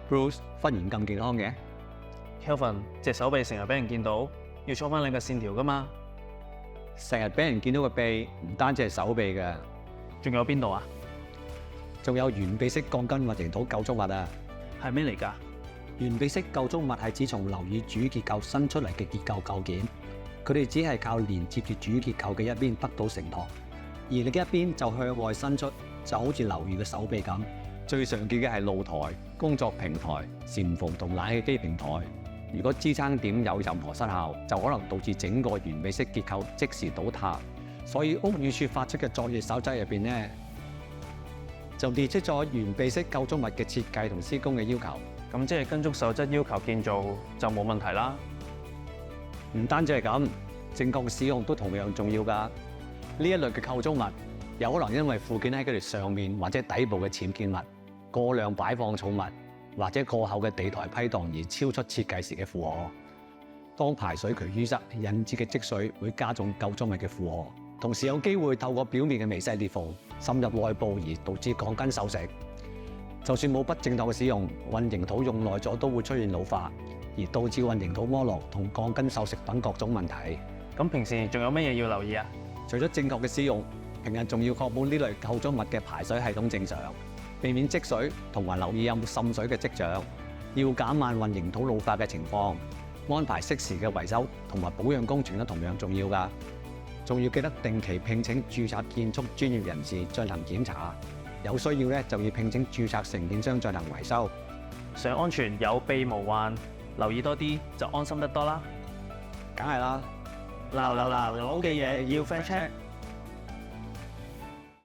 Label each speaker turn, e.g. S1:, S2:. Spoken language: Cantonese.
S1: Bruce 忽然咁健康嘅？
S2: Kelvin 隻手臂成日俾人見到，要操翻你嘅線條噶嘛？
S1: 成日俾人見到個臂，唔單止係手臂嘅，
S2: 仲有邊度啊？
S1: 仲有圓臂式鋼筋混凝土構築物啊！
S2: 係咩嚟㗎？
S1: 圓臂式構築物係指從樓宇主結構伸出嚟嘅結構構件，佢哋只係靠連接住主結構嘅一邊得到承托，而另一邊就向外伸出，就好似樓宇嘅手臂咁。最常見嘅係露台、工作平台、簷篷同冷氣機平台。如果支撐點有任何失效，就可能導致整個圓臂式結構即時倒塌。所以屋宇署發出嘅作業守則入邊呢，就列出咗圓臂式構築物嘅設計同施工嘅要求。
S2: 咁即係跟足守則要求建造就冇問題啦。
S1: 唔單止係咁，正確嘅使用都同樣重要㗎。呢一類嘅構築物有可能因為附件喺佢哋上面或者底部嘅僭建物、過量擺放重物或者過厚嘅地台批盪而超出設計時嘅負荷。當排水渠淤塞引致嘅積水會加重構築物嘅負荷，同時有機會透過表面嘅微細裂縫滲入內部而導致鋼筋受蝕。就算冇不正當嘅使用，混凝土用耐咗都會出現老化，而導致混凝土剝落同鋼筋受蝕等各種問題。
S2: 咁平時仲有乜嘢要留意啊？
S1: 除咗正確嘅使用，平日仲要確保呢類構築物嘅排水系統正常，避免積水，同埋留意有冇滲水嘅跡象，要減慢混凝土老化嘅情況。安排適時嘅維修同埋保養工程都同樣重要㗎。仲要記得定期聘請註冊建築專業人士進行檢查，有需要咧就要聘請註冊承建商進行維修。
S2: 想安全有備無患，留意多啲就安心得多啦。
S1: 梗係啦。
S2: 嗱，我嘅嘢要 fact check。